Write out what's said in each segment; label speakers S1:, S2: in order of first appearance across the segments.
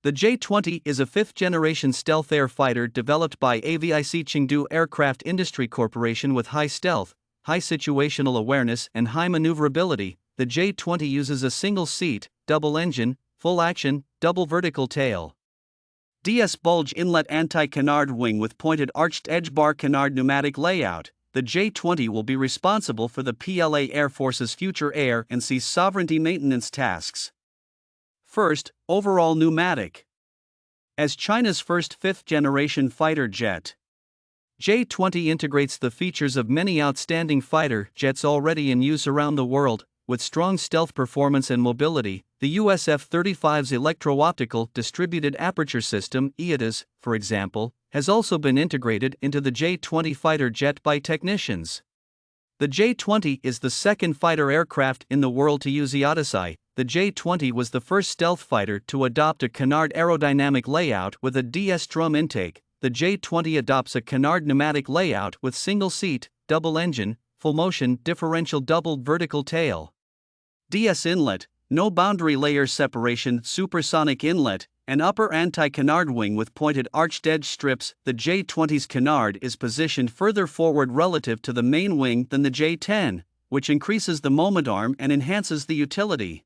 S1: The J-20 is a fifth-generation stealth air fighter developed by AVIC Chengdu Aircraft Industry Corporation with high stealth, high situational awareness and high maneuverability. The J-20 uses a single-seat, double-engine, full-action, double vertical tail. DS bulge inlet anti-canard wing with pointed arched edge bar canard pneumatic layout. The J-20 will be responsible for the PLA Air Force's future air and sea sovereignty maintenance tasks. First, overall pneumatic. As China's first fifth-generation fighter jet, J-20 integrates the features of many outstanding fighter jets already in use around the world. With strong stealth performance and mobility, the US F-35's electro-optical distributed aperture system (EODAS), for example, has also been integrated into the J-20 fighter jet by technicians. The J-20 is the second fighter aircraft in the world to use EODAS. The J-20 was the first stealth fighter to adopt a canard aerodynamic layout with a DS drum intake. The J-20 adopts a canard pneumatic layout with single-seat, double-engine, full-motion differential doubled vertical tail. DS inlet, no boundary layer separation, supersonic inlet, and upper anti-canard wing with pointed arched edge strips. The J-20's canard is positioned further forward relative to the main wing than the J-10, which increases the moment arm and enhances the utility.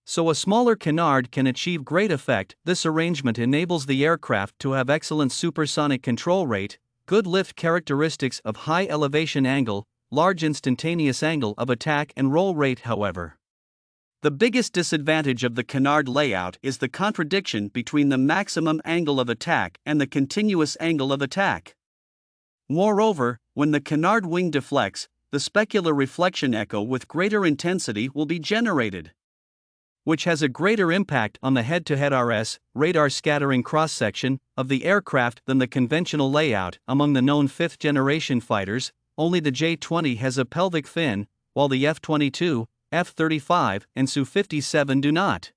S1: So a smaller canard can achieve great effect. This arrangement enables the aircraft to have excellent supersonic control rate, good lift characteristics of high elevation angle, large instantaneous angle of attack and roll rate. However, the biggest disadvantage of the canard layout is the contradiction between the maximum angle of attack and the continuous angle of attack. Moreover, when the canard wing deflects, the specular reflection echo with greater intensity will be generated, which has a greater impact on the head-to-head RS, radar scattering cross-section, of the aircraft than the conventional layout. Among the known fifth-generation fighters, only the J-20 has a pelvic fin, while the F-22, F-35, and Su-57 do not.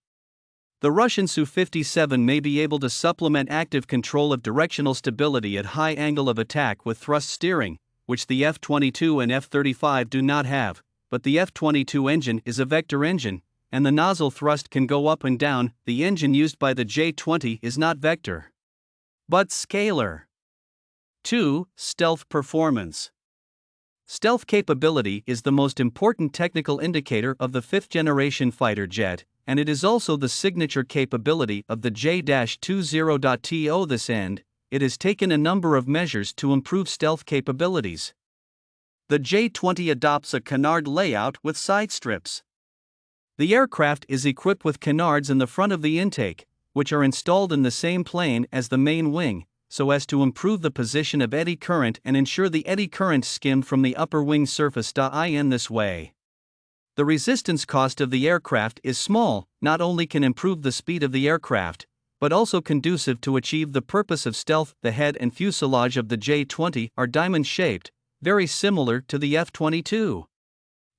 S1: The Russian Su-57 may be able to supplement active control of directional stability at high angle of attack with thrust steering, which the F-22 and F-35 do not have, but the F-22 engine is a vector engine, and the nozzle thrust can go up and down. The engine used by the J-20 is not vector, but scalar. 2. Stealth performance. Stealth capability is the most important technical indicator of the fifth-generation fighter jet, and it is also the signature capability of the J-20. To this end, it has taken a number of measures to improve stealth capabilities. The J-20 adopts a canard layout with side strips. The aircraft is equipped with canards in the front of the intake, which are installed in the same plane as the main wing, so as to improve the position of eddy current and ensure the eddy current skimmed from the upper wing surface. In this way, the resistance cost of the aircraft is small, not only can improve the speed of the aircraft, but also conducive to achieve the purpose of stealth. The head and fuselage of the J-20 are diamond-shaped, very similar to the F-22.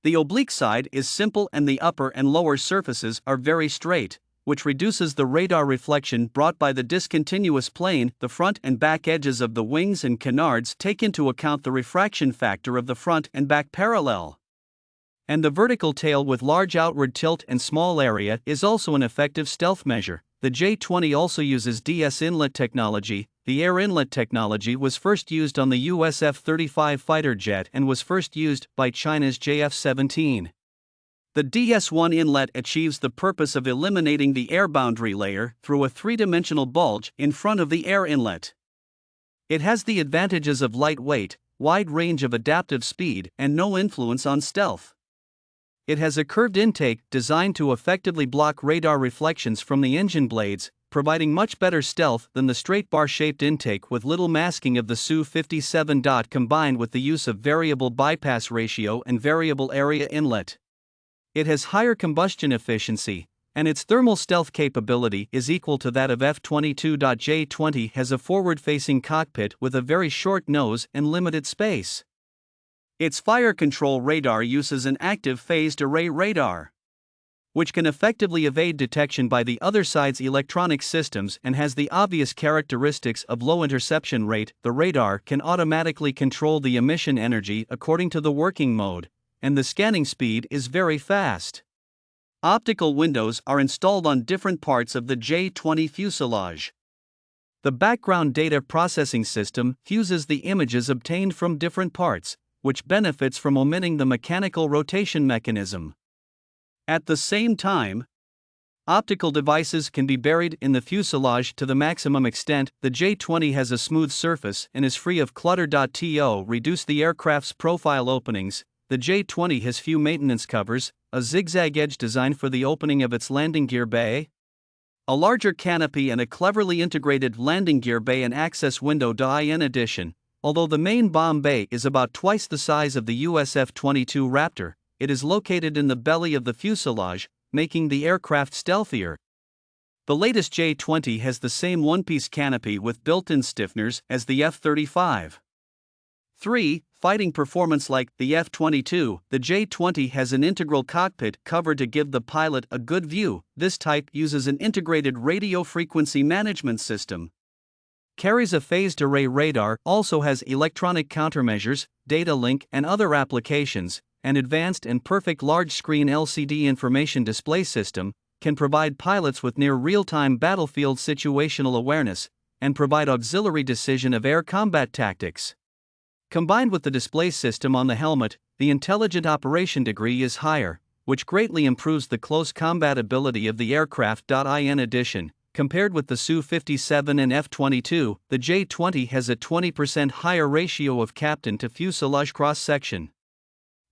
S1: The oblique side is simple and the upper and lower surfaces are very straight, which reduces the radar reflection brought by the discontinuous plane. The front and back edges of the wings and canards take into account the refraction factor of the front and back parallel. And the vertical tail with large outward tilt and small area is also an effective stealth measure. The J-20 also uses DS inlet technology. The air inlet technology was first used on the US F-35 fighter jet and was first used by China's JF-17. The DS-1 inlet achieves the purpose of eliminating the air boundary layer through a three-dimensional bulge in front of the air inlet. It has the advantages of lightweight, wide range of adaptive speed, and no influence on stealth. It has a curved intake designed to effectively block radar reflections from the engine blades, providing much better stealth than the straight bar-shaped intake with little masking of the Su-57. Combined with the use of variable bypass ratio and variable area inlet, it has higher combustion efficiency, and its thermal stealth capability is equal to that of F-22. J-20 has a forward-facing cockpit with a very short nose and limited space. Its fire control radar uses an active phased array radar, which can effectively evade detection by the other side's electronic systems and has the obvious characteristics of low interception rate. The radar can automatically control the emission energy according to the working mode, and the scanning speed is very fast. Optical windows are installed on different parts of the J-20 fuselage. The background data processing system fuses the images obtained from different parts, which benefits from omitting the mechanical rotation mechanism. At the same time, optical devices can be buried in the fuselage to the maximum extent. The J-20 has a smooth surface and is free of clutter. To reduce the aircraft's profile openings, the J-20 has few maintenance covers, a zigzag edge design for the opening of its landing gear bay, a larger canopy, and a cleverly integrated landing gear bay and access window. In addition, although the main bomb bay is about twice the size of the US F-22 Raptor, it is located in the belly of the fuselage, making the aircraft stealthier. The latest J-20 has the same one-piece canopy with built-in stiffeners as the F-35. 3. Fighting performance. Like the F-22, the J-20 has an integral cockpit cover to give the pilot a good view. This type uses an integrated radio frequency management system, carries a phased array radar, also has electronic countermeasures, data link, and other applications. An advanced and perfect large-screen LCD information display system can provide pilots with near real-time battlefield situational awareness and provide auxiliary decision of air combat tactics. Combined with the display system on the helmet, the intelligent operation degree is higher, which greatly improves the close combat ability of the aircraft. In addition, compared with the Su-57 and F-22, the J-20 has a 20% higher ratio of captain to fuselage cross-section,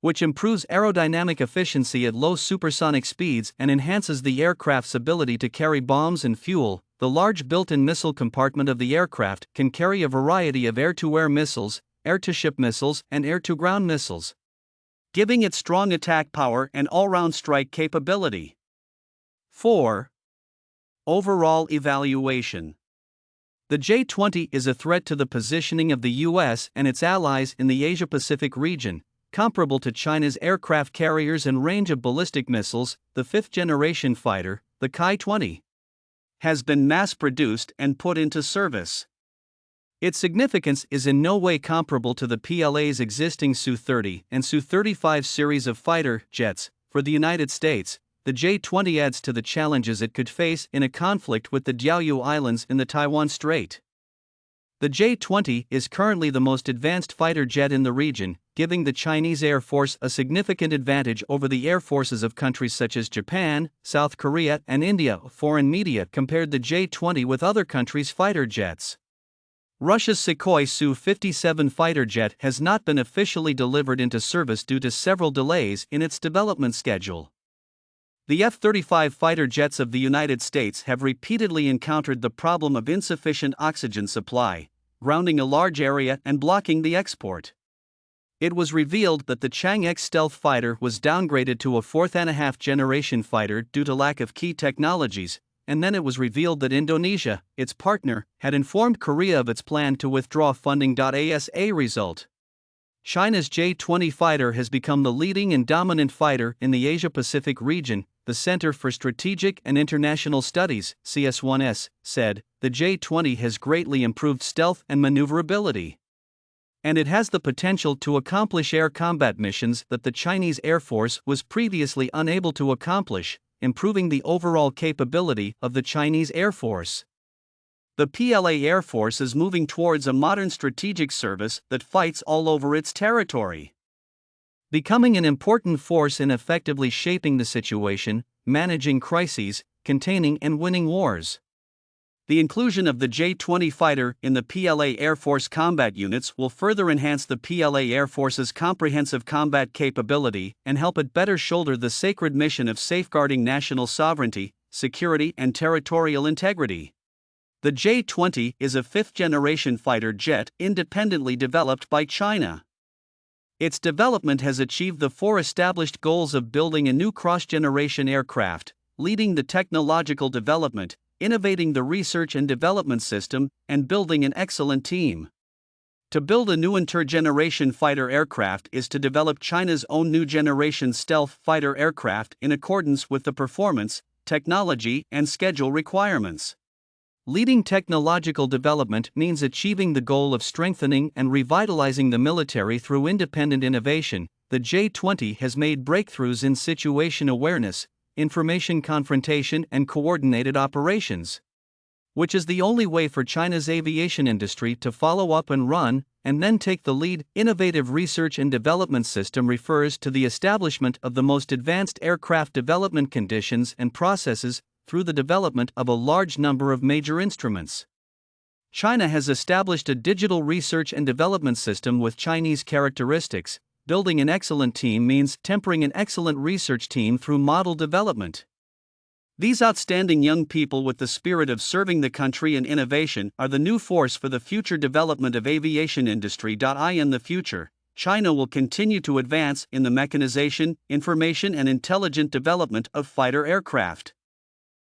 S1: which improves aerodynamic efficiency at low supersonic speeds and enhances the aircraft's ability to carry bombs and fuel. The large built-in missile compartment of the aircraft can carry a variety of air-to-air missiles, air-to-ship missiles, and air-to-ground missiles, giving it strong attack power and all-round strike capability. 4. Overall evaluation. The J-20 is a threat to the positioning of the U.S. and its allies in the Asia-Pacific region, comparable to China's aircraft carriers and range of ballistic missiles. The fifth-generation fighter, the J-20, has been mass-produced and put into service. Its significance is in no way comparable to the PLA's existing Su-30 and Su-35 series of fighter jets. For the United States, the J-20 adds to the challenges it could face in a conflict with the Diaoyu Islands in the Taiwan Strait. The J-20 is currently the most advanced fighter jet in the region, giving the Chinese Air Force a significant advantage over the air forces of countries such as Japan, South Korea, and India. Foreign media compared the J-20 with other countries' fighter jets. Russia's Sukhoi Su-57 fighter jet has not been officially delivered into service due to several delays in its development schedule. The F-35 fighter jets of the United States have repeatedly encountered the problem of insufficient oxygen supply, grounding a large area and blocking the export. It was revealed that the Chang'e stealth fighter was downgraded to a fourth-and-a-half-generation fighter due to lack of key technologies, and then it was revealed that Indonesia, its partner, had informed Korea of its plan to withdraw funding. As a result, China's J-20 fighter has become the leading and dominant fighter in the Asia-Pacific region. The Center for Strategic and International Studies, CS1S, said, the J-20 has greatly improved stealth and maneuverability, and it has the potential to accomplish air combat missions that the Chinese Air Force was previously unable to accomplish, improving the overall capability of the Chinese Air Force. The PLA Air Force is moving towards a modern strategic service that fights all over its territory, becoming an important force in effectively shaping the situation, managing crises, containing and winning wars. The inclusion of the J-20 fighter in the PLA Air Force combat units will further enhance the PLA Air Force's comprehensive combat capability and help it better shoulder the sacred mission of safeguarding national sovereignty, security, and territorial integrity. The J-20 is a fifth-generation fighter jet independently developed by China. Its development has achieved the four established goals of building a new cross-generation aircraft, leading the technological development, innovating the research and development system, and building an excellent team. To build a new intergeneration fighter aircraft is to develop China's own new generation stealth fighter aircraft in accordance with the performance, technology, and schedule requirements. Leading technological development means achieving the goal of strengthening and revitalizing the military through independent innovation. The J-20 has made breakthroughs in situation awareness, information confrontation, and coordinated operations. Which is the only way for China's aviation industry to follow up and run, and then take the lead. Innovative research and development system refers to the establishment of the most advanced aircraft development conditions and processes through the development of a large number of major instruments. China has established a digital research and development system with Chinese characteristics. Building an excellent team means tempering an excellent research team through model development. These outstanding young people with the spirit of serving the country and innovation are the new force for the future development of aviation industry. In the future, China will continue to advance in the mechanization, information and intelligent development of fighter aircraft.